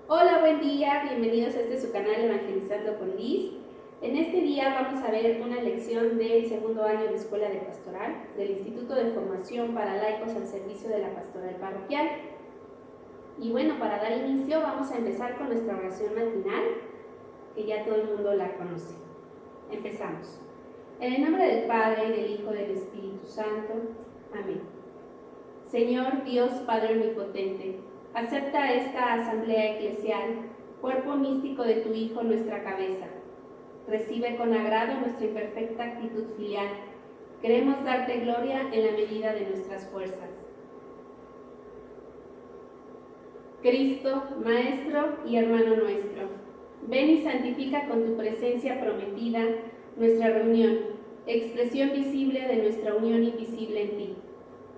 Hola, buen día, bienvenidos a su canal Evangelizando con Liz. En este día vamos a ver una lección del segundo año de Escuela de Pastoral del Instituto de Formación para Laicos al Servicio de la Pastoral Parroquial. Y bueno, para dar inicio vamos a empezar con nuestra oración matinal, que ya todo el mundo la conoce. Empezamos. En el nombre del Padre, y del Hijo, y del Espíritu Santo. Amén. Señor Dios Padre Omnipotente, acepta esta asamblea eclesial, cuerpo místico de tu Hijo, nuestra cabeza. Recibe con agrado nuestra imperfecta actitud filial. Queremos darte gloria en la medida de nuestras fuerzas. Cristo, Maestro y hermano nuestro, ven y santifica con tu presencia prometida nuestra reunión, expresión visible de nuestra unión invisible en ti.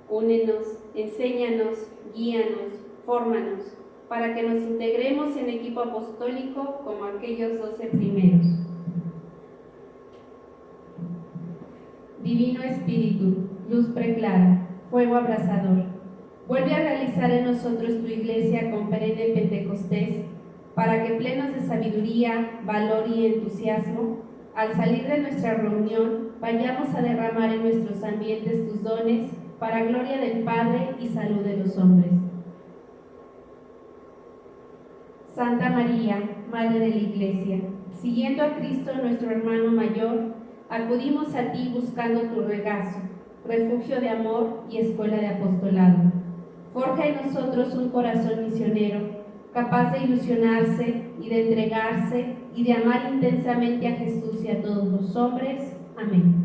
Únenos, enséñanos, guíanos, fórmanos, para que nos integremos en equipo apostólico como aquellos 12 primeros. Divino Espíritu, luz preclara, fuego abrasador, vuelve a realizar en nosotros tu iglesia con perenne Pentecostés, para que plenos de sabiduría, valor y entusiasmo, al salir de nuestra reunión, vayamos a derramar en nuestros ambientes tus dones, para gloria del Padre y salud de los hombres. Santa María, Madre de la Iglesia, siguiendo a Cristo nuestro hermano mayor, acudimos a ti buscando tu regazo, refugio de amor y escuela de apostolado. Forja en nosotros un corazón misionero, capaz de ilusionarse y de entregarse y de amar intensamente a Jesús y a todos los hombres. Amén.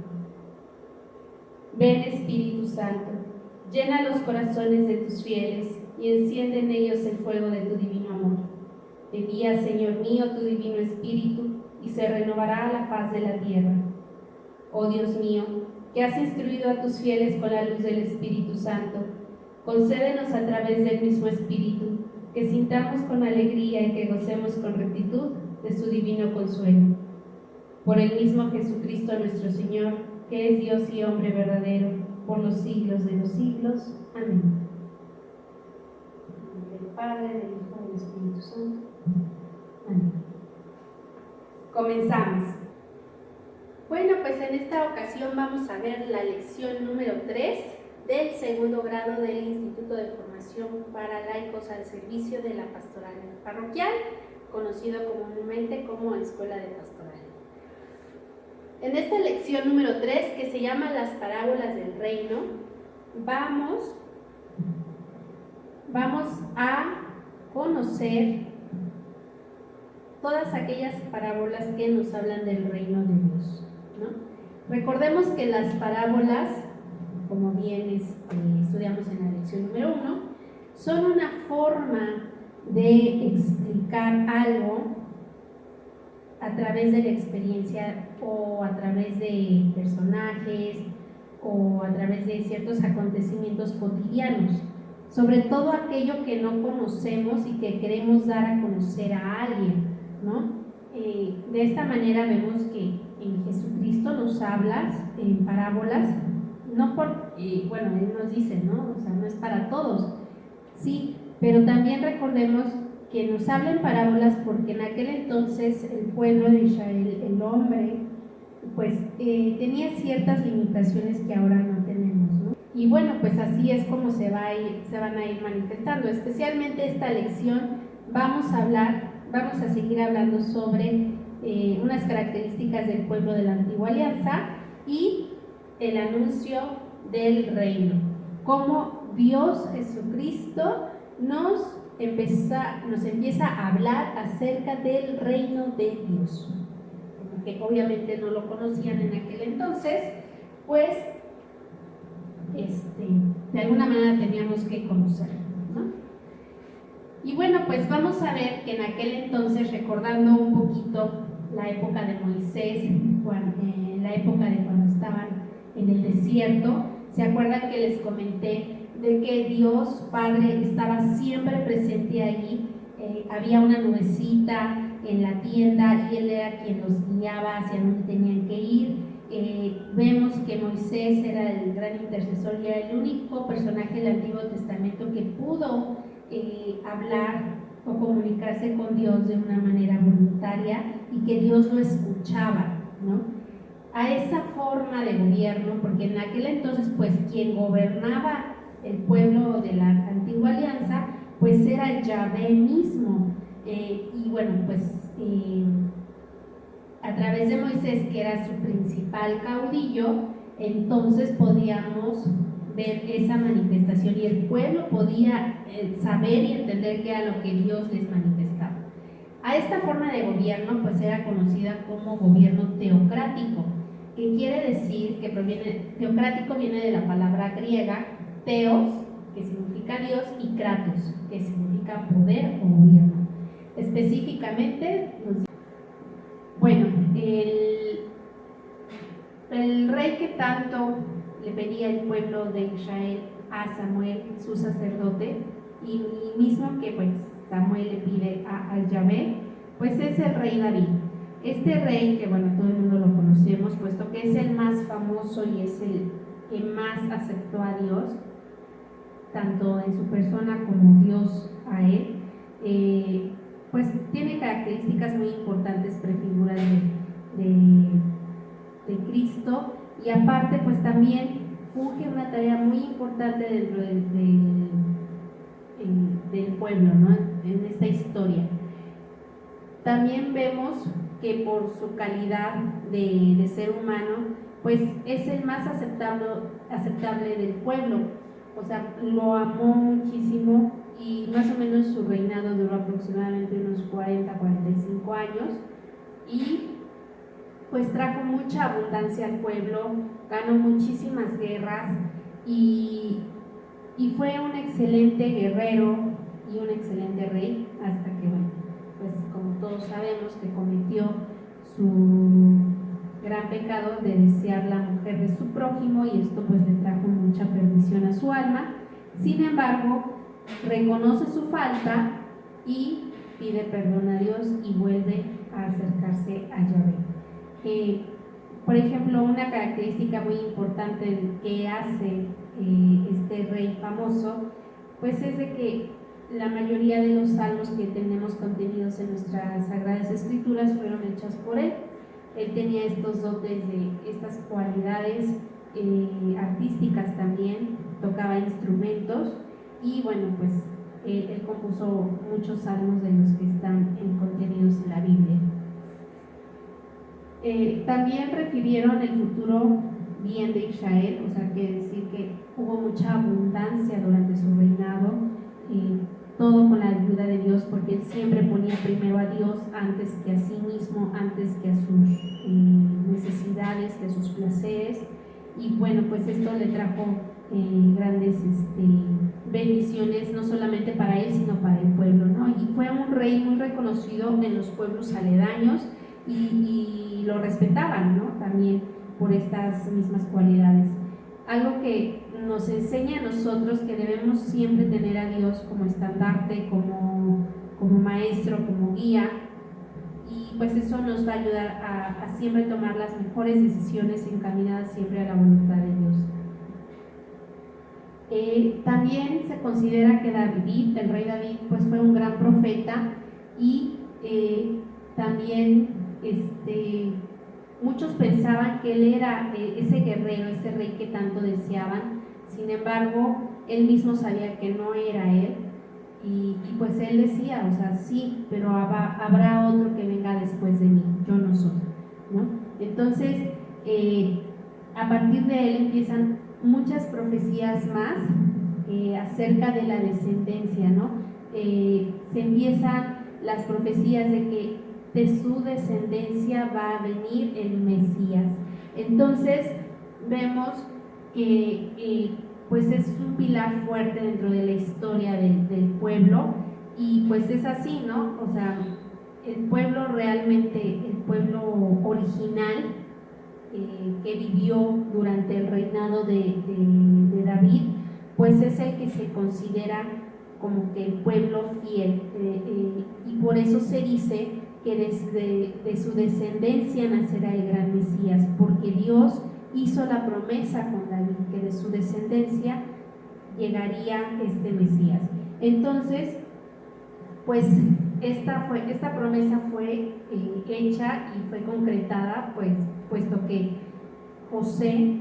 Ven, Espíritu Santo, llena los corazones de tus fieles y enciende en ellos el fuego de tu divino amor. Envía, Señor mío, tu divino Espíritu y se renovará la faz de la tierra. Oh Dios mío, que has instruido a tus fieles con la luz del Espíritu Santo, concédenos a través del mismo Espíritu que sintamos con alegría y que gocemos con rectitud de su divino consuelo. Por el mismo Jesucristo nuestro Señor, que es Dios y hombre verdadero, por los siglos de los siglos. Amén. En nombre del Padre, del Hijo y del Espíritu Santo. Amén. Comenzamos. Bueno, pues en esta ocasión vamos a ver la lección número 3 del segundo grado del Instituto de Formación para Laicos al Servicio de la Pastoral Parroquial, conocido comúnmente como Escuela de Pastoral. En esta lección número 3, que se llama Las Parábolas del Reino, vamos a conocer todas aquellas parábolas que nos hablan del reino de Dios, ¿no? Recordemos que las parábolas, como bien estudiamos en la lección número 1, son una forma de explicar algo a través de la experiencia o a través de personajes o a través de ciertos acontecimientos cotidianos, sobre todo aquello que no conocemos y que queremos dar a conocer a alguien, ¿no? De esta manera vemos que en Jesucristo nos habla en parábolas, no por, bueno, Él nos dice, ¿no? O sea, no es para todos, sí, pero también recordemos que nos habla en parábolas porque en aquel entonces el pueblo de Israel, el hombre, pues tenía ciertas limitaciones que ahora no tenemos, ¿no? Y bueno, pues así es como se van a ir manifestando. Especialmente esta lección vamos a seguir hablando sobre unas características del pueblo de la Antigua Alianza y el anuncio del reino, cómo Dios Jesucristo nos empieza a hablar acerca del reino de Dios, porque obviamente no lo conocían en aquel entonces, pues de alguna manera teníamos que conocerlo, ¿no? Y bueno, pues vamos a ver que en aquel entonces, recordando un poquito la época de Moisés, la época de cuando estaban en el desierto, ¿se acuerdan que les comenté de que Dios Padre estaba siempre presente allí? Había una nubecita en la tienda y Él era quien los guiaba hacia donde tenían que ir. Vemos que Moisés era el gran intercesor y era el único personaje del Antiguo Testamento que pudo hablar o comunicarse con Dios de una manera voluntaria y que Dios lo escuchaba, ¿no? A esa forma de gobierno, porque en aquel entonces pues quien gobernaba el pueblo de la antigua alianza pues era Yahvé mismo, y bueno pues a través de Moisés, que era su principal caudillo, entonces podíamos ver esa manifestación y el pueblo podía saber y entender qué era lo que Dios les manifestaba. A esta forma de gobierno pues era conocida como gobierno teocrático, que quiere decir que teocrático viene de la palabra griega theos, que significa Dios, y kratos, que significa poder o gobierno. Específicamente, bueno, el rey que tanto le pedía el pueblo de Israel a Samuel, su sacerdote, y mismo que pues Samuel le pide a Yahvé, pues es el rey David. Este rey, que bueno, todo el mundo lo conocemos, puesto que es el más famoso y es el que más aceptó a Dios, tanto en su persona como Dios a él, pues tiene características muy importantes, prefiguras de Cristo, y aparte pues también funge una tarea muy importante dentro del pueblo, ¿no? En esta historia. También vemos que por su calidad de ser humano, pues es el más aceptable del pueblo, o sea, lo amó muchísimo y más o menos su reinado duró aproximadamente unos 40-45 años y pues trajo mucha abundancia al pueblo, ganó muchísimas guerras y fue un excelente guerrero y un excelente rey, hasta que, bueno, pues como todos sabemos que cometió su gran pecado de desear la mujer de su prójimo y esto pues le trajo mucha perdición a su alma. Sin embargo, reconoce su falta y pide perdón a Dios y vuelve a acercarse a Yahvé. Por ejemplo, una característica muy importante que hace este rey famoso, pues es de que la mayoría de los salmos que tenemos contenidos en nuestras Sagradas Escrituras fueron hechas por él. Él tenía estos dotes estas cualidades artísticas también, tocaba instrumentos y bueno, pues él compuso muchos salmos de los que están contenidos en la Biblia. También refirieron el futuro bien de Israel, o sea, que decir que hubo mucha abundancia durante su reinado, todo con la ayuda de Dios, porque él siempre ponía primero a Dios antes que a sí mismo, antes que a sus necesidades, que a sus placeres, y bueno, pues esto le trajo grandes bendiciones, no solamente para él, sino para el pueblo, ¿no? Y fue un rey muy reconocido en los pueblos aledaños y lo respetaban, ¿no? También por estas mismas cualidades. Algo que nos enseña a nosotros que debemos siempre tener a Dios como estandarte, como maestro, como guía, y pues eso nos va a ayudar a siempre tomar las mejores decisiones encaminadas siempre a la voluntad de Dios. También se considera que David, el rey David, pues fue un gran profeta y también muchos pensaban que él era ese guerrero, ese rey que tanto deseaban. Sin embargo, él mismo sabía que no era él y pues él decía, o sea, sí, pero habrá otro que venga después de mí, yo no soy, ¿no? Entonces, a partir de él empiezan muchas profecías más acerca de la descendencia, ¿no? Se empiezan las profecías de que de su descendencia va a venir el Mesías. Entonces vemos que pues es un pilar fuerte dentro de la historia del pueblo y pues es así, ¿no? O sea, el pueblo realmente, el pueblo original que vivió durante el reinado de David, pues es el que se considera como que el pueblo fiel, y por eso se dice que de su descendencia nacerá el gran Mesías, porque Dios hizo la promesa con David que de su descendencia llegaría este Mesías. Entonces, pues esta promesa fue hecha y fue concretada, pues, puesto que José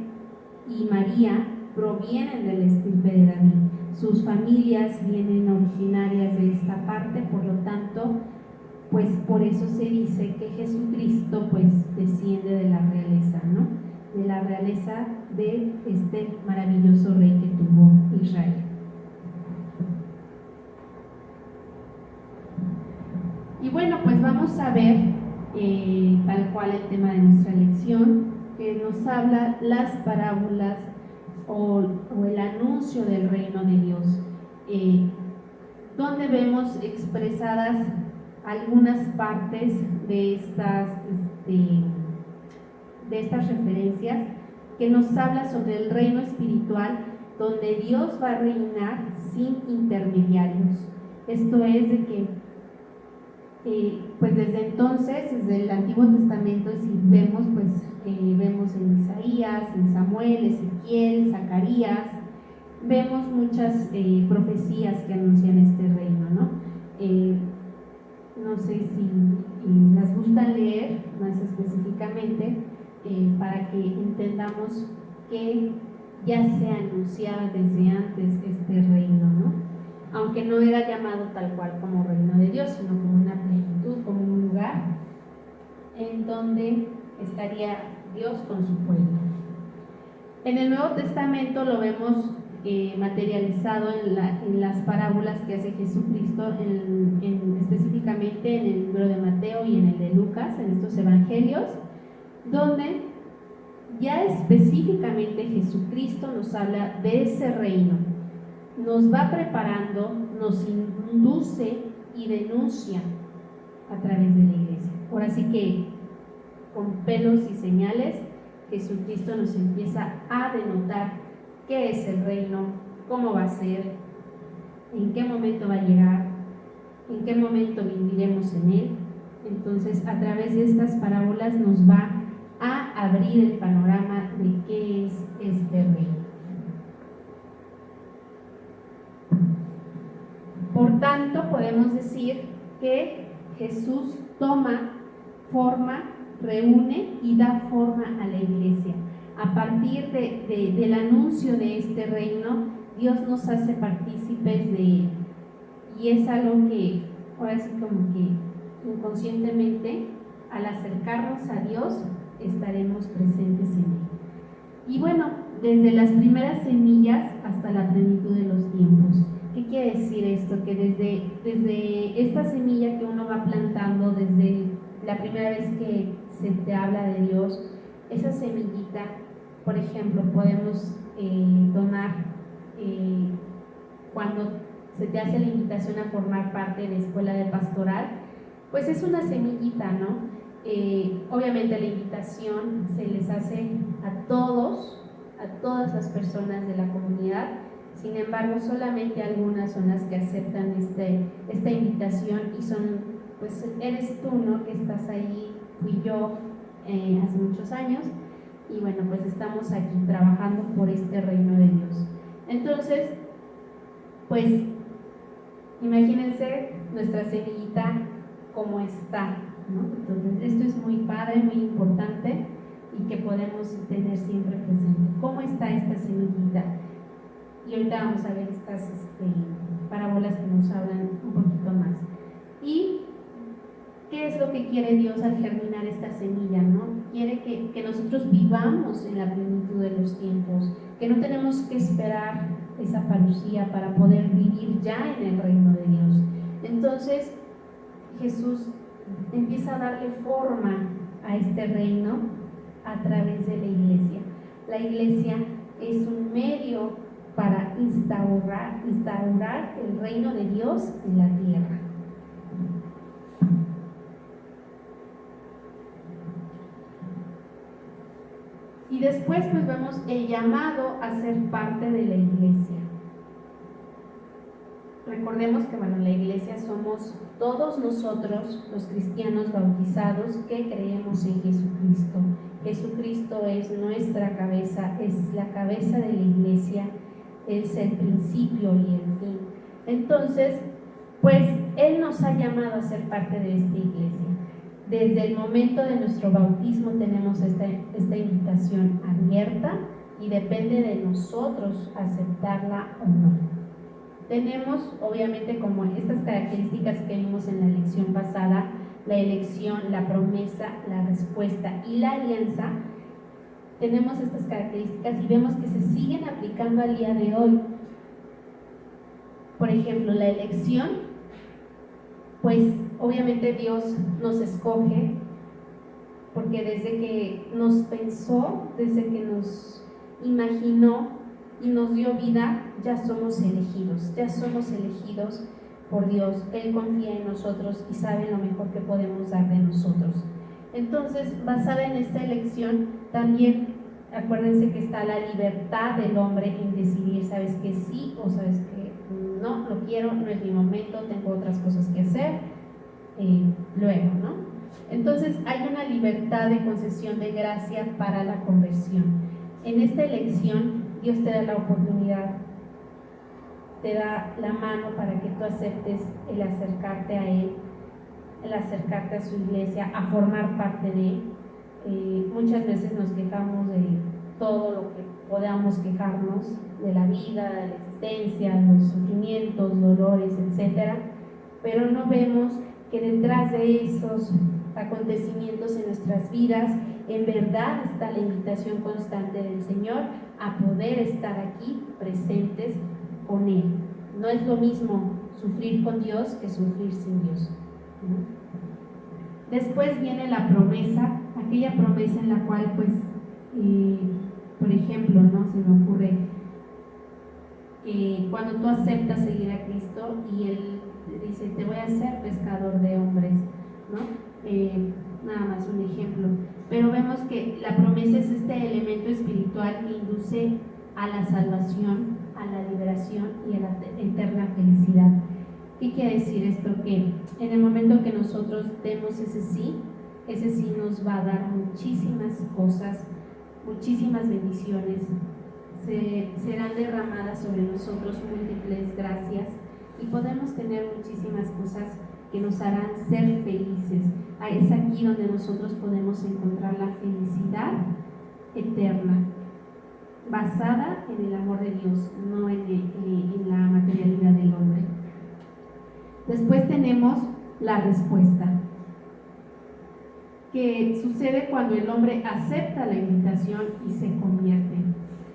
y María provienen del estirpe de David. Sus familias vienen originarias de esta parte, por lo tanto, pues por eso se dice que Jesucristo pues desciende de la realeza, ¿no? De la realeza de este maravilloso rey que tuvo Israel. Y bueno, pues vamos a ver tal cual el tema de nuestra lección, que nos habla las parábolas o el anuncio del reino de Dios, donde vemos expresadas algunas partes de estas referencias que nos habla sobre el reino espiritual, donde Dios va a reinar sin intermediarios. Esto es de que pues desde entonces, desde el Antiguo Testamento, si vemos, pues vemos en Isaías, en Samuel, Ezequiel, Zacarías, vemos muchas profecías que anuncian este reino, ¿no? No sé si las gustan leer más específicamente para que entendamos que ya se anunciaba desde antes este reino, ¿no? Aunque no era llamado tal cual como reino de Dios, sino como una plenitud, como un lugar en donde estaría Dios con su pueblo. En el Nuevo Testamento lo vemos materializado en las parábolas que hace Jesucristo, específicamente en el libro de Mateo y en el de Lucas, en estos evangelios, donde ya específicamente Jesucristo nos habla de ese reino, nos va preparando, nos induce y denuncia a través de la iglesia. Ahora sí que con pelos y señales Jesucristo nos empieza a denotar qué es el reino, cómo va a ser, en qué momento va a llegar, en qué momento viviremos en él. Entonces, a través de estas parábolas nos va a abrir el panorama de qué es este reino. Por tanto, podemos decir que Jesús toma forma, reúne y da forma a la iglesia. A partir del anuncio de este reino, Dios nos hace partícipes de él. Y es algo que, ahora sí como que inconscientemente, al acercarnos a Dios, estaremos presentes en él. Y bueno, desde las primeras semillas hasta la plenitud de los tiempos. ¿Qué quiere decir esto? Que desde esta semilla que uno va plantando, desde la primera vez que se te habla de Dios, esa semillita, por ejemplo, podemos donar cuando se te hace la invitación a formar parte de la escuela de pastoral, pues es una semillita, ¿no? Obviamente la invitación se les hace a todas las personas de la comunidad. Sin embargo, solamente algunas son las que aceptan esta invitación y son, pues eres tú, ¿no? Que estás ahí, fui yo hace muchos años y bueno, pues estamos aquí trabajando por este reino de Dios. Entonces, pues imagínense nuestra semillita como está, ¿no? Entonces, esto es muy padre, muy importante y que podemos tener siempre presente. ¿Cómo está esta semillita? Y ahorita vamos a ver estas parábolas que nos hablan un poquito más. ¿Y qué es lo que quiere Dios al germinar esta semilla, ¿no? Quiere que nosotros vivamos en la plenitud de los tiempos, que no tenemos que esperar esa parucía para poder vivir ya en el reino de Dios. Entonces Jesús empieza a darle forma a este reino a través de la iglesia. La iglesia es un medio para instaurar el reino de Dios en la tierra. Y después pues vemos el llamado a ser parte de la iglesia. Recordemos que bueno, la iglesia somos todos nosotros, los cristianos bautizados, que creemos en Jesucristo. Jesucristo es nuestra cabeza, es la cabeza de la iglesia, es el principio y el fin. Entonces, pues Él nos ha llamado a ser parte de esta iglesia. Desde el momento de nuestro bautismo tenemos esta invitación abierta y depende de nosotros aceptarla o no. Tenemos obviamente como estas características que vimos en la lección pasada, la elección, la promesa, la respuesta y la alianza. Tenemos estas características y vemos que se siguen aplicando al día de hoy. Por ejemplo, la elección, pues obviamente Dios nos escoge porque desde que nos pensó, desde que nos imaginó y nos dio vida, ya somos elegidos por Dios. Él confía en nosotros y sabe lo mejor que podemos dar de nosotros. Entonces, basada en esta elección, también acuérdense que está la libertad del hombre en decidir, sabes que sí o sabes que no, lo quiero, no es mi momento, tengo otras cosas que hacer, luego, ¿no? Entonces hay una libertad de concesión de gracia para la conversión. En esta elección Dios te da la oportunidad, te da la mano para que tú aceptes el acercarte a Él, el acercarte a su iglesia, a formar parte de Él. Muchas veces nos quejamos de todo lo que podamos quejarnos, de la vida, de la existencia, los sufrimientos, dolores, etc. Pero no vemos que detrás de esos acontecimientos en nuestras vidas, en verdad está la invitación constante del Señor a poder estar aquí presentes con Él. No es lo mismo sufrir con Dios que sufrir sin Dios, ¿no? Después viene la promesa, aquella promesa en la cual, pues, por ejemplo, ¿no? Se me ocurre que cuando tú aceptas seguir a Cristo y Él dice, te voy a hacer pescador de hombres, ¿no? Nada más un ejemplo, pero vemos que la promesa es este elemento espiritual que induce a la salvación, a la liberación y a la eterna felicidad. ¿Qué quiere decir esto? Que en el momento que nosotros demos ese sí nos va a dar muchísimas cosas, muchísimas bendiciones, serán derramadas sobre nosotros múltiples gracias y podemos tener muchísimas cosas que nos harán ser felices. Es aquí donde nosotros podemos encontrar la felicidad eterna, basada en el amor de Dios, no en la materialidad del hombre. Después tenemos la respuesta, que sucede cuando el hombre acepta la invitación y se convierte.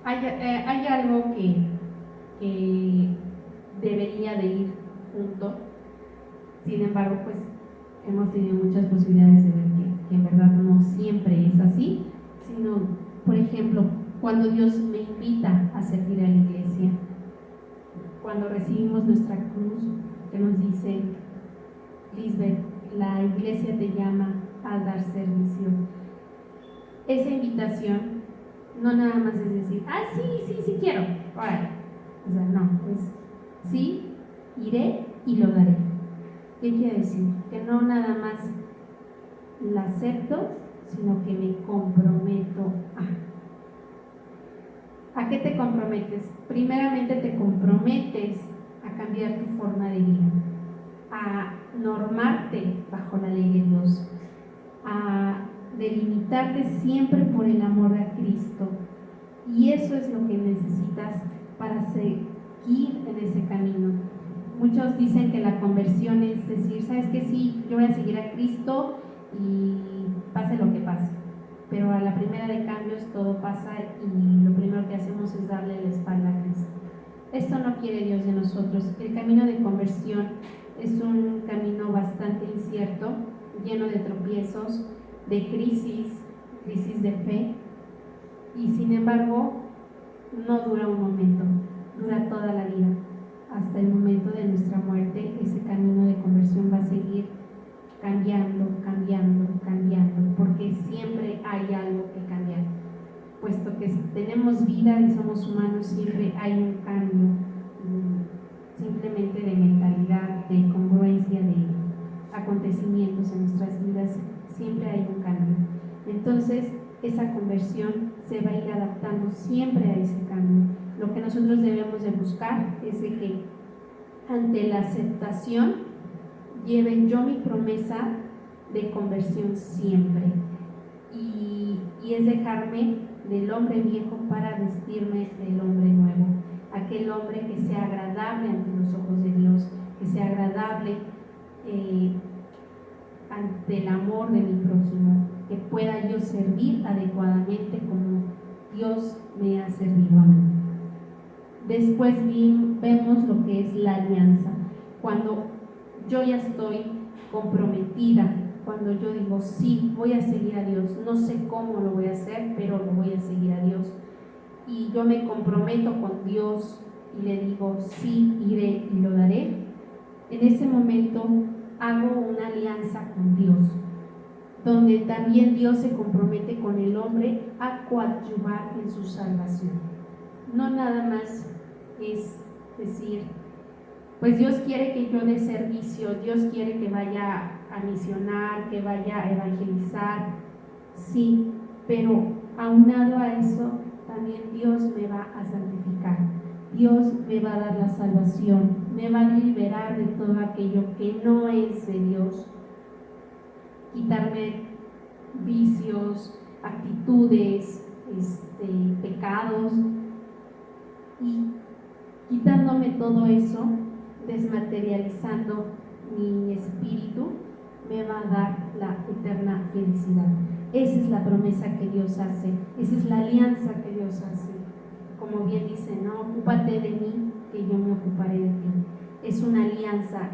Hay algo que debería de ir junto. Sin embargo, pues hemos tenido muchas posibilidades de ver que en verdad no siempre es así, sino, por ejemplo, cuando Dios me invita a servir a la iglesia, cuando recibimos nuestra cruz que nos dice, Lisbeth, la iglesia te llama a dar servicio. Esa invitación no nada más es decir, sí quiero, órale. O sea, no, es sí, iré y lo daré. ¿Qué quiere decir? Que no nada más la acepto, sino que me comprometo ¿A qué te comprometes? Primeramente te comprometes a cambiar tu forma de vida, a normarte bajo la ley de Dios, a delimitarte siempre por el amor a Cristo. Y eso es lo que necesitas para seguir en ese camino. Muchos dicen que la conversión es decir, ¿sabes qué? Sí, yo voy a seguir a Cristo y pase lo que pase. Pero a la primera de cambios todo pasa y lo primero que hacemos es darle la espalda a Cristo. Esto no quiere Dios de nosotros. El camino de conversión es un camino bastante incierto, lleno de tropiezos, de crisis de fe, y sin embargo no dura un momento, dura toda la vida. Hasta el momento de nuestra muerte, ese camino de conversión va a seguir cambiando, porque siempre hay algo que cambiar. Puesto que tenemos vida y somos humanos, siempre hay un cambio, simplemente de mentalidad, de congruencia, de acontecimientos en nuestras vidas, siempre hay un cambio. Entonces, esa conversión se va a ir adaptando siempre a ese cambio. Lo que nosotros debemos de buscar es de que ante la aceptación lleve yo mi promesa de conversión siempre. Y es dejarme del hombre viejo para vestirme del hombre nuevo, aquel hombre que sea agradable ante los ojos de Dios, que sea agradable ante el amor de mi prójimo, que pueda yo servir adecuadamente como Dios me ha servido a mí. Después vemos lo que es la alianza, cuando yo ya estoy comprometida, cuando yo digo sí, voy a seguir a Dios, no sé cómo lo voy a hacer, pero lo voy a seguir a Dios, y yo me comprometo con Dios y le digo sí, iré y lo daré. En ese momento hago una alianza con Dios, donde también Dios se compromete con el hombre a coadyuvar en su salvación. No nada más es decir, pues Dios quiere que yo dé servicio, Dios quiere que vaya a misionar, que vaya a evangelizar, sí, pero aunado a eso, también Dios me va a santificar, Dios me va a dar la salvación, me va a liberar de todo aquello que no es de Dios, quitarme vicios, actitudes, pecados, y quitándome todo eso, desmaterializando mi espíritu, me va a dar la eterna felicidad. Esa es la promesa que Dios hace, esa es la alianza que Dios hace. Como bien dice, no, ocúpate de mí, que yo me ocuparé de ti. Es una alianza,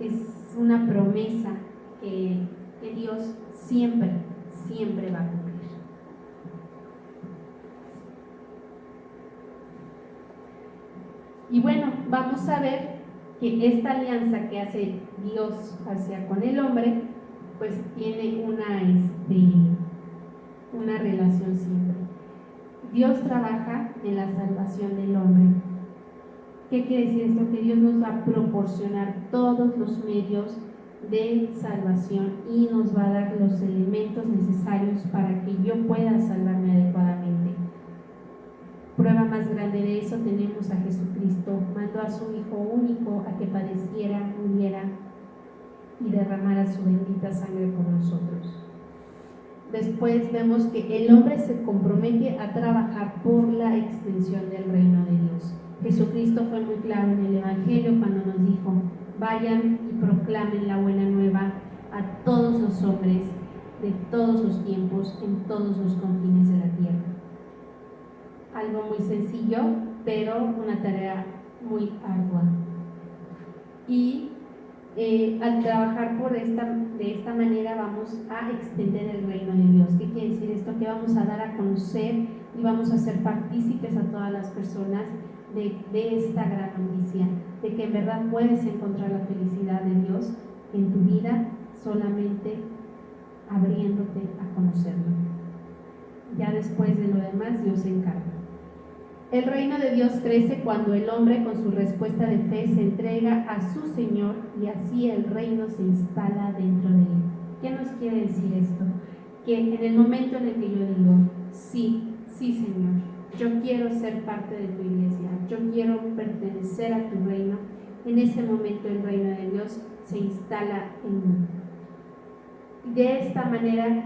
es una promesa que Dios siempre va a cumplir. Y bueno, vamos a ver que esta alianza que hace Dios hacia con el hombre, pues tiene una relación siempre. Dios trabaja en la salvación del hombre. ¿Qué quiere decir esto? Que Dios nos va a proporcionar todos los medios de salvación y nos va a dar los elementos necesarios para que yo pueda salvarme adecuadamente. Prueba más grande de eso tenemos a Jesucristo. Mandó a su Hijo único a que padeciera, muriera y derramara su bendita sangre por nosotros. Después vemos que el hombre se compromete a trabajar por la extensión del reino de Dios. Jesucristo fue muy claro en el Evangelio cuando nos dijo: vayan y proclamen la buena nueva a todos los hombres de todos los tiempos, en todos los confines de la tierra. Algo muy sencillo, pero una tarea muy ardua. Y al trabajar de esta manera vamos a extender el reino de Dios. ¿Qué quiere decir esto? Que vamos a dar a conocer y vamos a hacer partícipes a todas las personas de esta gran noticia, de que en verdad puedes encontrar la felicidad de Dios en tu vida solamente abriéndote a conocerlo. Ya después de lo demás, Dios se encarga. El reino de Dios crece cuando el hombre con su respuesta de fe se entrega a su Señor y así el reino se instala dentro de él. ¿Qué nos quiere decir esto? Que en el momento en el que yo digo, sí Señor, yo quiero ser parte de tu iglesia, yo quiero pertenecer a tu reino, en ese momento el reino de Dios se instala en mí. De esta manera,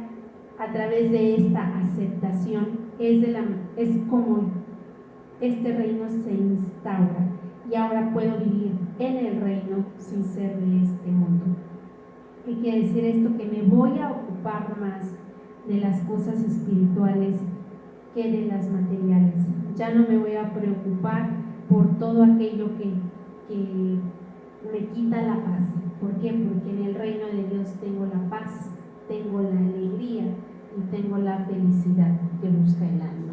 a través de esta aceptación, es como este reino se instaura y ahora puedo vivir en el reino sin ser de este mundo. ¿Qué quiere decir esto? Que me voy a ocupar más de las cosas espirituales que de las materiales. Ya no me voy a preocupar por todo aquello que me quita la paz. ¿Por qué? Porque en el reino de Dios tengo la paz, tengo la alegría y tengo la felicidad que busca el alma.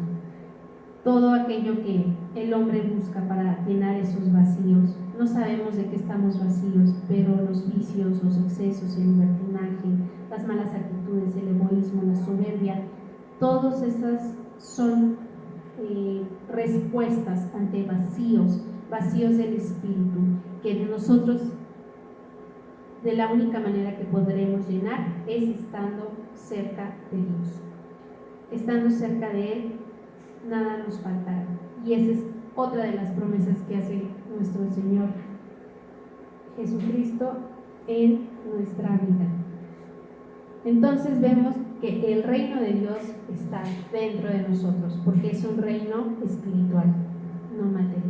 Todo aquello que el hombre busca para llenar esos vacíos, no sabemos de qué estamos vacíos, pero los vicios, los excesos, el libertinaje, las malas actitudes, el egoísmo, la soberbia, todas esas son respuestas ante vacíos del espíritu, que de nosotros, de la única manera que podremos llenar es estando cerca de Dios. Estando cerca de Él, nada nos faltará. Y esa es otra de las promesas que hace nuestro Señor Jesucristo en nuestra vida. Entonces vemos que el reino de Dios está dentro de nosotros, porque es un reino espiritual, no material.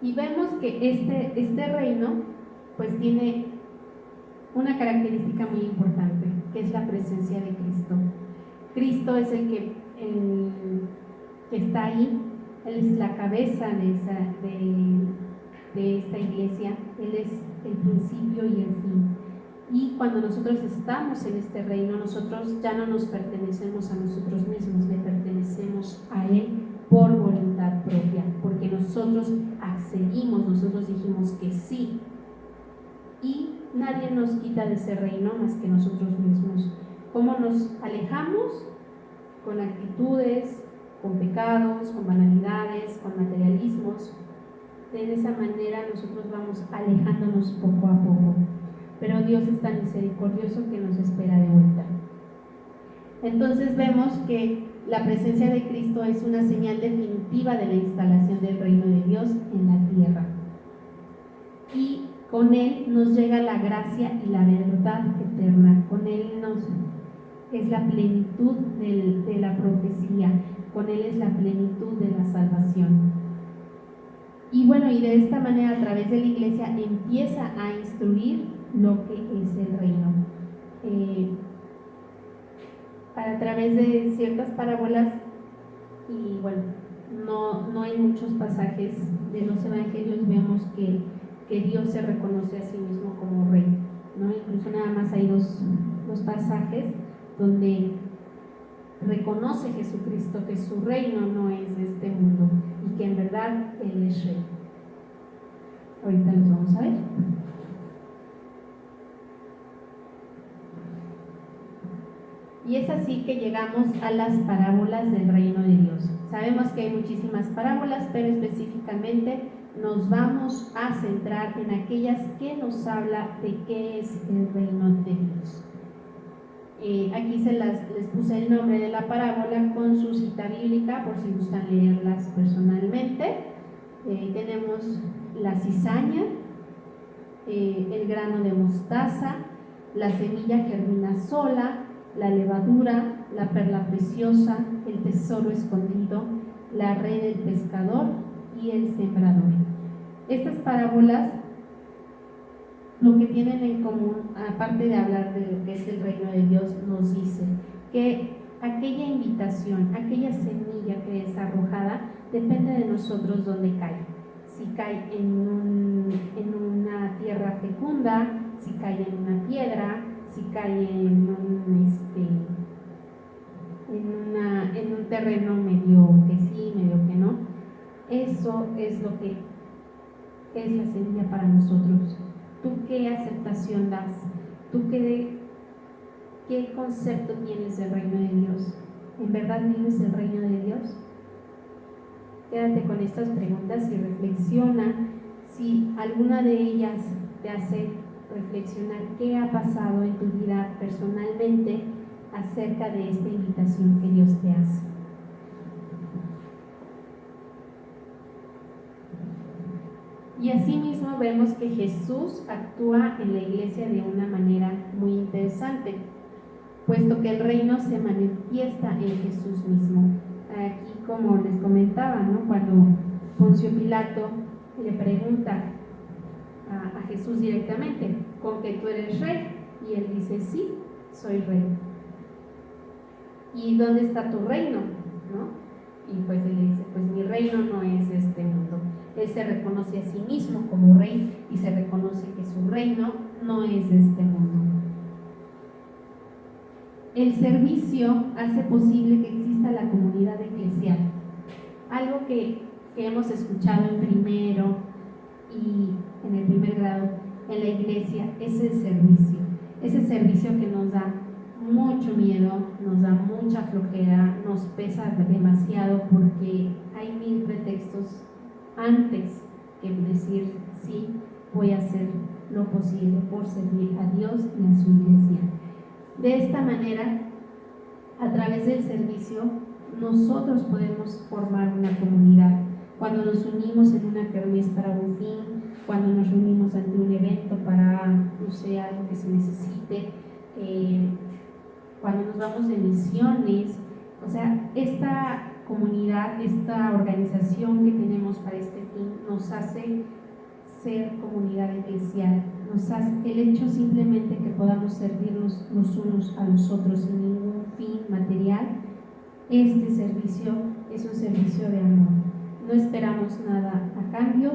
Y vemos que este reino pues tiene una característica muy importante, que es la presencia de Cristo. Cristo es el que está ahí, Él es la cabeza de esta iglesia, Él es el principio y el fin. Y cuando nosotros estamos en este reino, nosotros ya no nos pertenecemos a nosotros mismos, le pertenecemos a Él por voluntad propia, porque nosotros accedimos, nosotros dijimos que sí, y nadie nos quita de ese reino más que nosotros mismos. ¿Cómo nos alejamos? Con actitudes, con pecados, con banalidades, con materialismos. De esa manera nosotros vamos alejándonos poco a poco, pero Dios es tan misericordioso que nos espera de vuelta. Entonces vemos que la presencia de Cristo es una señal definitiva de la instalación del reino de Dios en la tierra, y con Él nos llega la gracia y la verdad eterna. Con Él es la plenitud de la profecía, con Él es la plenitud de la salvación. Y bueno, y de esta manera, a través de la iglesia, empieza a instruir lo que es el reino. A través de ciertas parábolas, y bueno, no hay muchos pasajes de los evangelios, vemos que Dios se reconoce a sí mismo como rey, ¿no? Incluso nada más hay dos pasajes donde reconoce Jesucristo que su reino no es de este mundo y que en verdad Él es rey. Ahorita los vamos a ver. Y es así que llegamos a las parábolas del reino de Dios. Sabemos que hay muchísimas parábolas, pero específicamente nos vamos a centrar en aquellas que nos habla de qué es el reino de Dios. Aquí les puse el nombre de la parábola con su cita bíblica por si gustan leerlas personalmente. Tenemos la cizaña, el grano de mostaza, la semilla germina sola, la levadura, la perla preciosa, el tesoro escondido, la red del pescador y el sembrador. Estas parábolas lo que tienen en común, aparte de hablar de lo que es el reino de Dios, nos dice que aquella invitación, aquella semilla que es arrojada, depende de nosotros dónde cae. Si cae en una tierra fecunda, si cae en una piedra, si cae en un terreno medio que sí, medio que no. Eso es lo que es la semilla para nosotros. ¿Tú qué aceptación das? ¿Tú qué concepto tienes del reino de Dios? ¿En verdad vives el reino de Dios? Quédate con estas preguntas y reflexiona si alguna de ellas te hace reflexionar qué ha pasado en tu vida personalmente acerca de esta invitación que Dios te hace. Y asimismo vemos que Jesús actúa en la iglesia de una manera muy interesante, puesto que el reino se manifiesta en Jesús mismo. Aquí, como les comentaba, ¿no? Cuando Poncio Pilato le pregunta a Jesús directamente, ¿con que tú eres rey? Y él dice, sí, soy rey. ¿Y dónde está tu reino? ¿No? Y pues él le dice, pues mi reino no es de este mundo. Él se reconoce a sí mismo como rey y se reconoce que su reino no es de este mundo. El servicio hace posible que exista la comunidad eclesial. Algo que hemos escuchado en primero y en el primer grado en la iglesia es el servicio. Ese servicio que nos da mucho miedo, nos da mucha flojera, nos pesa demasiado porque hay 1000 pretextos antes que decir sí, voy a hacer lo posible por servir a Dios y a su iglesia. De esta manera, a través del servicio, nosotros podemos formar una comunidad. Cuando nos unimos en una kermés para un fin, cuando nos reunimos ante un evento para, no sé, algo que se necesite, cuando nos vamos de misiones, o sea, esta comunidad, esta organización que tenemos para este fin nos hace ser comunidad eclesial, nos hace el hecho simplemente que podamos servirnos los unos a los otros sin ningún fin material. Este servicio es un servicio de amor, no esperamos nada a cambio,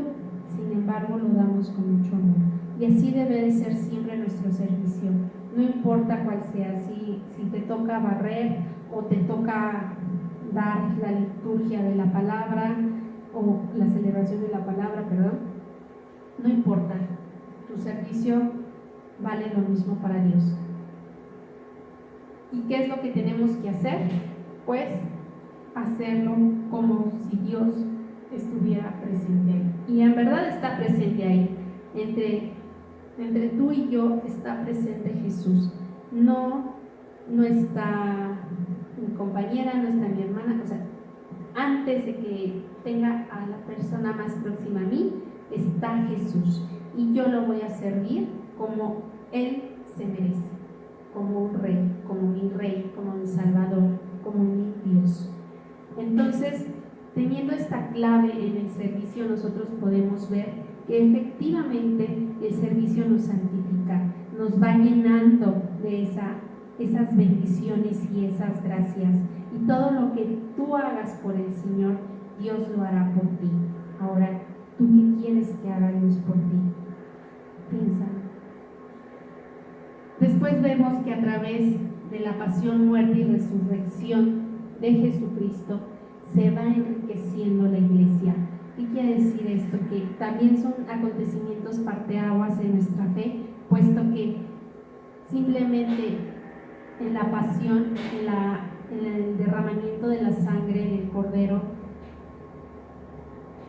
sin embargo lo damos con mucho amor, y así debe de ser siempre nuestro servicio, no importa cuál sea, si te toca barrer o te toca dar la liturgia de la palabra o la celebración de la palabra, no importa, tu servicio vale lo mismo para Dios. ¿Y qué es lo que tenemos que hacer? Pues hacerlo como si Dios estuviera presente ahí. Y en verdad está presente ahí. Entre tú y yo está presente Jesús. No está mi compañera, no está mi hermana. O sea, antes de que tenga a la persona más próxima a mí, está Jesús. Y yo lo voy a servir como Él se merece. Como un rey, como mi Salvador, como mi Dios. Entonces, teniendo esta clave en el servicio, nosotros podemos ver que efectivamente el servicio nos santifica, nos va llenando de esas bendiciones y esas gracias. Y todo lo que tú hagas por el Señor, Dios lo hará por ti. Ahora, ¿tú qué quieres que haga Dios por ti? Piensa. Después vemos que a través de la pasión, muerte y resurrección de Jesucristo se va enriqueciendo la iglesia. ¿Qué quiere decir esto? Que también son acontecimientos parteaguas en nuestra fe, puesto que simplemente en la pasión, en el derramamiento de la sangre del Cordero,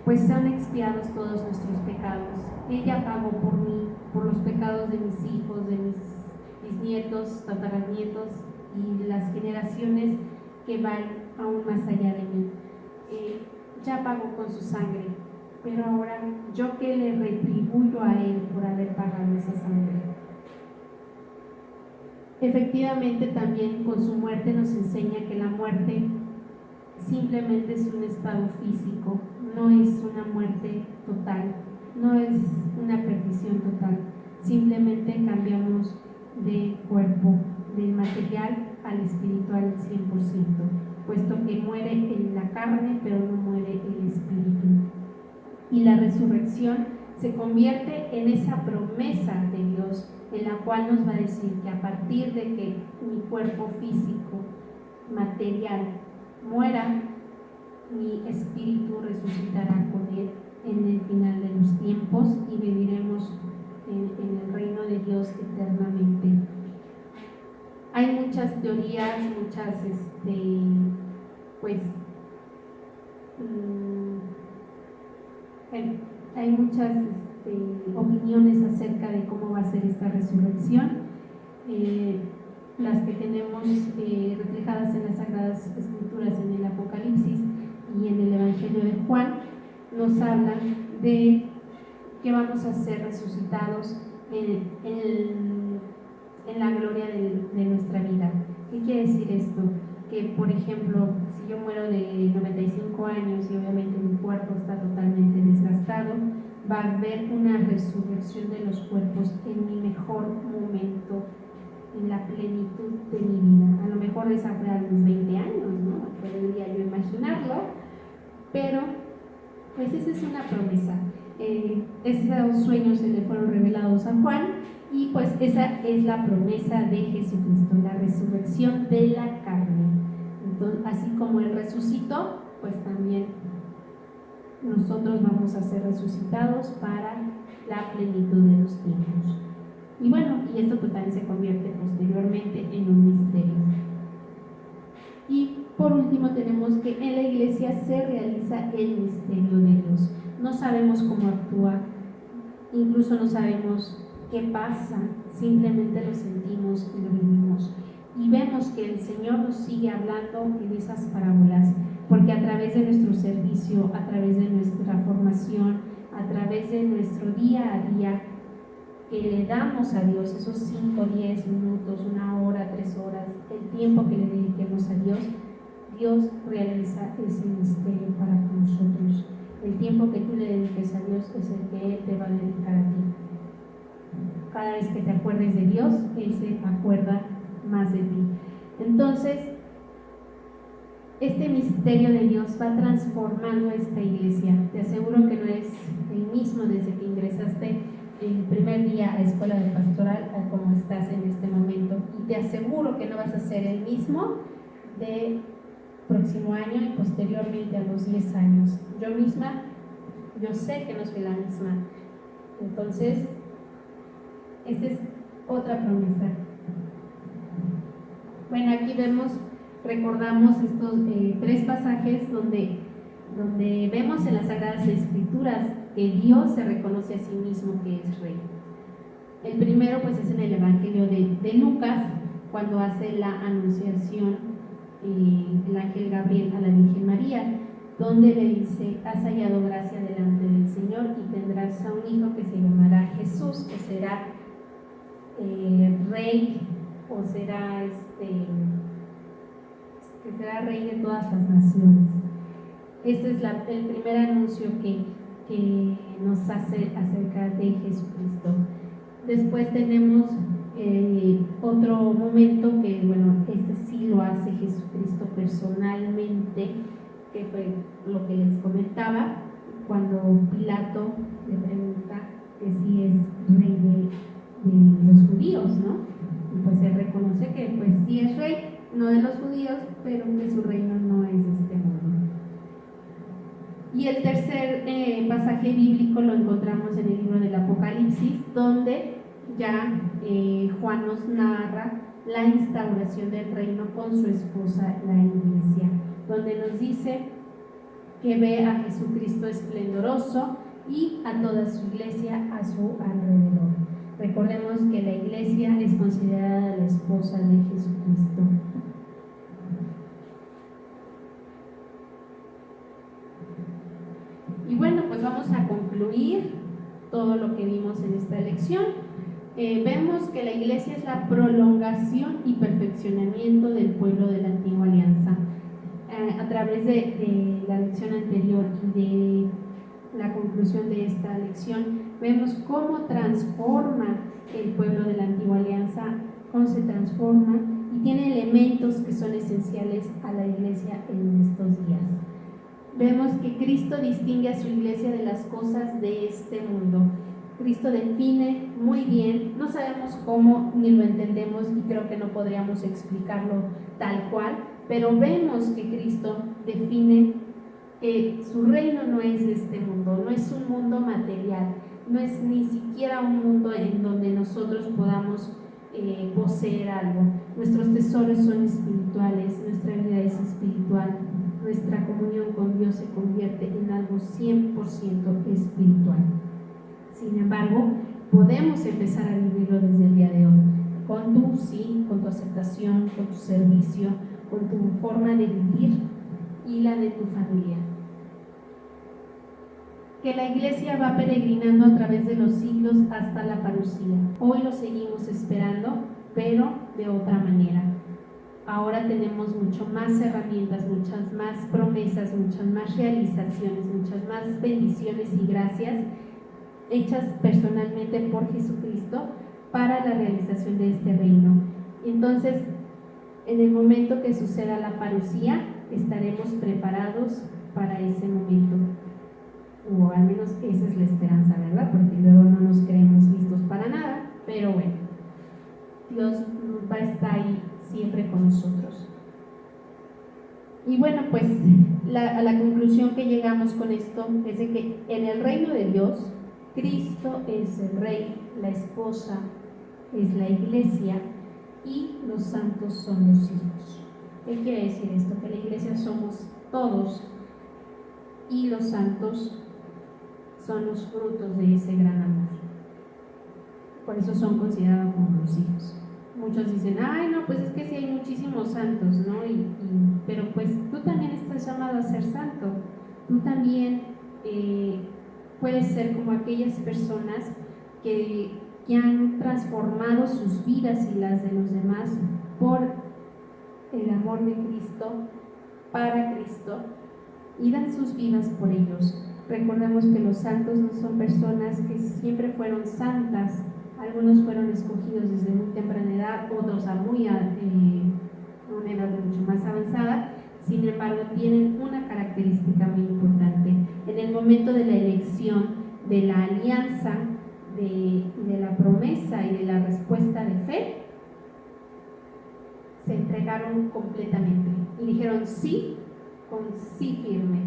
pues son expiados todos nuestros pecados. Ella pagó por mí, por los pecados de mis hijos, de mis bisnietos, tataranietos y las generaciones que van aún más allá de mí. Ya pagó con su sangre, pero ahora yo que le retribuyo a Él por haber pagado esa sangre. Efectivamente, también con su muerte nos enseña que la muerte simplemente es un estado físico, no es una muerte total, no es una perdición total, simplemente cambiamos de cuerpo, del material al espiritual al 100%, puesto que muere en la carne, pero no muere el espíritu. Y la resurrección se convierte en esa promesa de Dios, en la cual nos va a decir que a partir de que mi cuerpo físico, material, muera, mi espíritu resucitará con Él en el final de los tiempos y viviremos en el reino de Dios eternamente. Hay muchas teorías, hay muchas opiniones acerca de cómo va a ser esta resurrección. Las que tenemos reflejadas en las Sagradas Escrituras, en el Apocalipsis y en el Evangelio de Juan, nos hablan de que vamos a ser resucitados en la gloria de nuestra vida. ¿Qué quiere decir esto? Que, por ejemplo, si yo muero de 95 años y obviamente mi cuerpo está totalmente desgastado, va a haber una resurrección de los cuerpos en mi mejor momento, en la plenitud de mi vida. A lo mejor esa fue a los 20 años, ¿no? Podría yo imaginarlo, pero pues esa es una promesa. Esos sueños se le fueron revelados a Juan y pues esa es la promesa de Jesucristo, la resurrección de la carne. Entonces, así como Él resucitó, pues también nosotros vamos a ser resucitados para la plenitud de los tiempos. Y bueno, y esto pues también se convierte posteriormente en un misterio. Y por último tenemos que en la iglesia se realiza el misterio de Dios. No sabemos cómo actúa, incluso no sabemos qué pasa, simplemente lo sentimos y lo vivimos. Y vemos que el Señor nos sigue hablando en esas parábolas, porque a través de nuestro servicio, a través de nuestra formación, a través de nuestro día a día, que le damos a Dios, esos 5, 10 minutos, 1 hora, 3 horas, el tiempo que le dediquemos a Dios, Dios realiza ese misterio para nosotros. El tiempo que tú le dediques a Dios es el que Él te va a dedicar a ti. Cada vez que te acuerdes de Dios, Él se acuerda más de ti. Entonces, este misterio de Dios va transformando esta iglesia. Te aseguro que no es el mismo desde que ingresaste el primer día a escuela de pastoral a como estás en este momento. Y te aseguro que no vas a ser el mismo de próximo año y posteriormente a los 10 años. Yo misma, yo sé que no soy la misma. Entonces, esta es otra promesa. Bueno, aquí recordamos estos 3 pasajes donde vemos en las Sagradas Escrituras que Dios se reconoce a sí mismo que es Rey. El primero pues es en el Evangelio de Lucas, cuando hace la anunciación el ángel Gabriel a la Virgen María, donde le dice: has hallado gracia delante del Señor y tendrás a un hijo que se llamará Jesús, que será Rey, o será que será Rey de todas las naciones. Este es el primer anuncio que nos hace acerca de Jesucristo. Después tenemos otro momento que, bueno, este sí lo hace Jesucristo personalmente, que fue lo que les comentaba, cuando Pilato le pregunta que si es rey de los judíos, ¿no? Y pues él reconoce que pues sí es rey, no de los judíos, pero que su reino no es de este mundo. Y el tercer pasaje bíblico lo encontramos en el libro del Apocalipsis, donde ya Juan nos narra la instauración del reino con su esposa, la iglesia, donde nos dice que ve a Jesucristo esplendoroso y a toda su iglesia a su alrededor. Recordemos que la iglesia es considerada la esposa de Jesucristo. Y bueno, pues vamos a concluir todo lo que vimos en esta lección. Vemos que la iglesia es la prolongación y perfeccionamiento del pueblo de la antigua alianza. A través de la lección anterior y de la conclusión de esta lección, vemos cómo transforma el pueblo de la antigua alianza, cómo se transforma y tiene elementos que son esenciales a la iglesia en estos días. Vemos que Cristo distingue a su iglesia de las cosas de este mundo. Cristo define muy bien, no sabemos cómo ni lo entendemos y creo que no podríamos explicarlo tal cual, pero vemos que Cristo define que su reino no es de este mundo, no es un mundo material, no es ni siquiera un mundo en donde nosotros podamos poseer algo. Nuestros tesoros son espirituales, nuestra vida es espiritual, nuestra comunión con Dios se convierte en algo 100% espiritual. Sin embargo, podemos empezar a vivirlo desde el día de hoy, con tu aceptación, con tu servicio, con tu forma de vivir y la de tu familia. Que la iglesia va peregrinando a través de los siglos hasta la parucía. Hoy lo seguimos esperando, pero de otra manera. Ahora tenemos mucho más herramientas, muchas más promesas, muchas más realizaciones, muchas más bendiciones y gracias hechas personalmente por Jesucristo para la realización de este reino. Entonces, en el momento que suceda la parucía, estaremos preparados para ese momento, o al menos esa es la esperanza, ¿verdad? Porque luego no nos creemos listos para nada, pero bueno, Dios va a estar ahí siempre con nosotros. Y bueno, pues a la conclusión que llegamos con esto es de que en el reino de Dios, Cristo es el Rey, la esposa es la iglesia y los santos son los hijos. ¿Qué quiere decir esto? Que la iglesia somos todos y los santos son los frutos de ese gran amor. Por eso son considerados como los hijos. muchos dicen, ay, no, pues es que sí hay muchísimos santos, ¿no? Pero pues tú también estás llamado a ser santo. Tú también puedes ser como aquellas personas que han transformado sus vidas y las de los demás por el amor de Cristo, para Cristo, y dan sus vidas por ellos. Recordemos que los santos no son personas que siempre fueron santas. Algunos fueron escogidos desde muy temprana edad, otros a una edad mucho más avanzada. Sin embargo, tienen una característica muy importante. En el momento de la elección, de la alianza, de la promesa y de la respuesta de fe, se entregaron completamente y dijeron sí, con sí firme,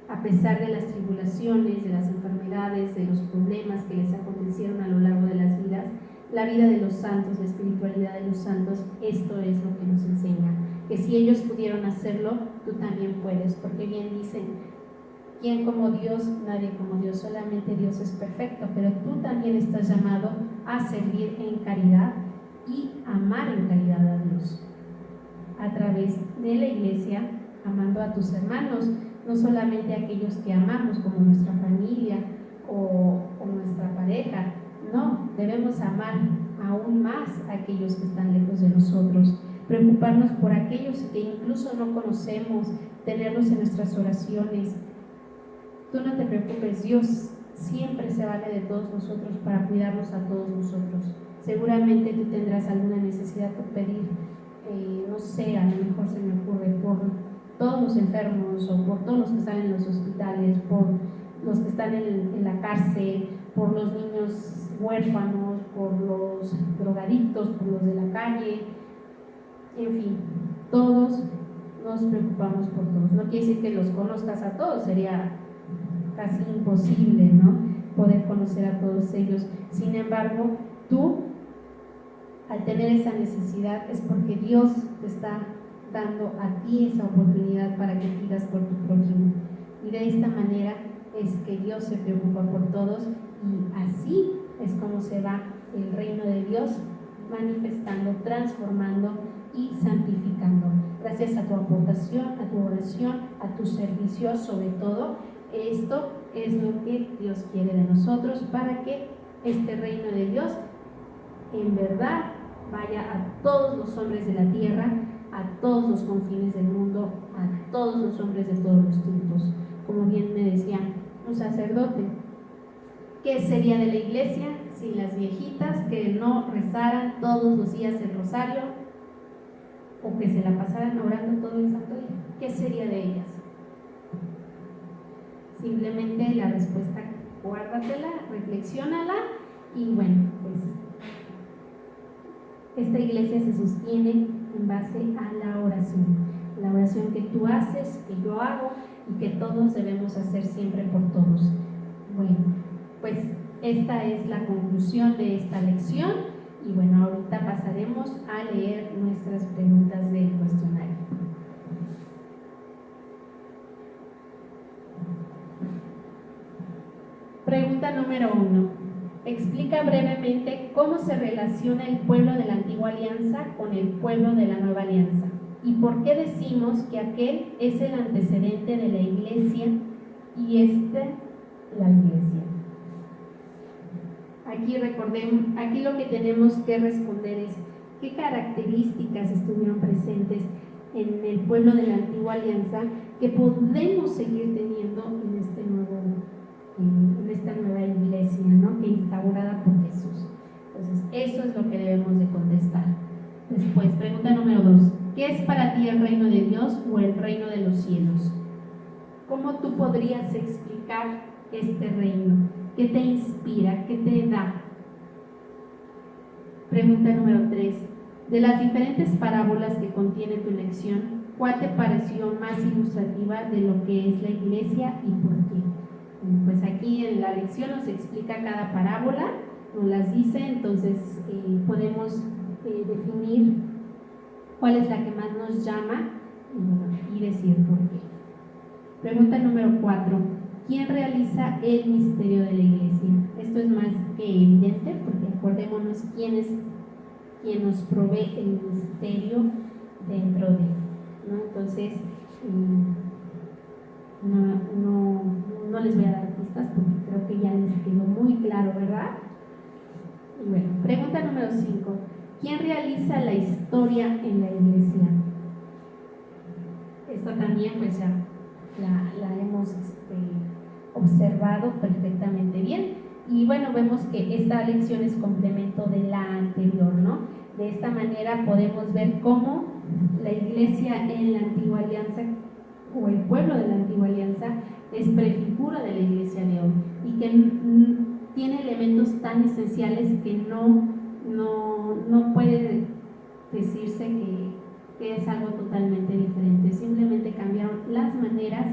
a pesar de las tribulaciones, de las enfermedades, de los problemas que les acontecieron a lo largo de las vidas. La vida de los santos, la espiritualidad de los santos, esto es lo que nos enseña, que si ellos pudieron hacerlo, tú también puedes, porque bien dicen, ¿quién como Dios? Nadie como Dios, solamente Dios es perfecto, pero tú también estás llamado a servir en caridad y amar en caridad a Dios, a través de la iglesia, amando a tus hermanos, no solamente a aquellos que amamos como nuestra familia o nuestra pareja, no, debemos amar aún más a aquellos que están lejos de nosotros, preocuparnos por aquellos que incluso no conocemos, tenerlos en nuestras oraciones. Tú no te preocupes, Dios siempre se vale de todos nosotros para cuidarnos a todos nosotros. Seguramente tú tendrás alguna necesidad por pedir, no sé, a lo mejor se me ocurre por todos los enfermos o por todos los que están en los hospitales, por los que están en la cárcel, por los niños huérfanos, por los drogadictos, por los de la calle, en fin, todos nos preocupamos por todos. No quiere decir que los conozcas a todos, sería casi imposible, ¿no?, poder conocer a todos ellos. Sin embargo, tú, al tener esa necesidad, es porque Dios te está dando a ti esa oportunidad para que pidas por tu prójimo. Y de esta manera es que Dios se preocupa por todos, y así es como se va el reino de Dios manifestando, transformando y santificando. Gracias a tu aportación, a tu oración, a tu servicio, sobre todo, esto es lo que Dios quiere de nosotros, para que este reino de Dios en verdad vaya a todos los hombres de la tierra, a todos los confines del mundo, a todos los hombres de todos los tiempos. Como bien me decía un sacerdote, ¿qué sería de la iglesia sin las viejitas que no rezaran todos los días el rosario o que se la pasaran orando todo el santo día? ¿Qué sería de ellas? Simplemente la respuesta, guárdatela, reflexiónala, y bueno, pues esta iglesia se sostiene en base a la oración que tú haces, que yo hago y que todos debemos hacer siempre por todos. Bueno, pues esta es la conclusión de esta lección, y bueno, ahorita pasaremos a leer nuestras preguntas del cuestionario. Pregunta número 1. Explica brevemente cómo se relaciona el pueblo de la antigua alianza con el pueblo de la nueva alianza, y por qué decimos que aquel es el antecedente de la iglesia y la iglesia. Aquí lo que tenemos que responder es qué características estuvieron presentes en el pueblo de la antigua alianza que podemos seguir teniendo en esta nueva iglesia, ¿no?, que instaurada por Jesús. Entonces, eso es lo que debemos de contestar. Después, pregunta número 2. ¿Qué es para ti el reino de Dios o el reino de los cielos? ¿Cómo tú podrías explicar este reino? ¿Qué te inspira? ¿Qué te da? Pregunta número 3. De las diferentes parábolas que contiene tu lección, ¿cuál te pareció más ilustrativa de lo que es la iglesia y por qué? Pues aquí en la lección nos explica cada parábola, nos las dice, entonces podemos definir cuál es la que más nos llama y decir por qué. Pregunta número 4. ¿Quién realiza el misterio de la iglesia? Esto es más que evidente, porque acordémonos quién es quien nos provee el misterio dentro de él, ¿no? Entonces, no les voy a dar pistas porque creo que ya les quedó muy claro, ¿verdad? Y bueno, pregunta número 5. ¿Quién realiza la historia en la iglesia? Esta también pues ya la hemos observado perfectamente bien. Y bueno, vemos que esta lección es complemento de la anterior, ¿no? De esta manera podemos ver cómo la iglesia en la antigua alianza, o el pueblo de la antigua alianza, es prefigura de la iglesia de hoy y que tiene elementos tan esenciales que no puede decirse que es algo totalmente diferente. Simplemente cambiaron las maneras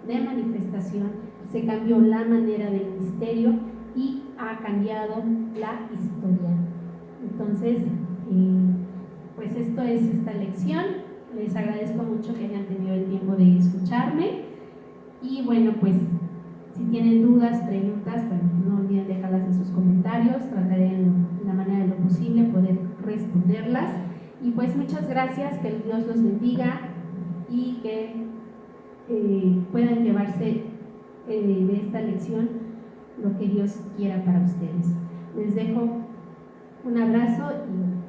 de manifestación, se cambió la manera del misterio y ha cambiado la historia. Entonces, pues esto es esta lección. Les agradezco mucho que hayan tenido el tiempo de escucharme y bueno, pues si tienen dudas, preguntas, bueno, no olviden dejarlas en sus comentarios, trataré en la manera de lo posible poder responderlas. Y pues muchas gracias, que Dios los bendiga y que puedan llevarse de esta lección lo que Dios quiera para ustedes. Les dejo un abrazo y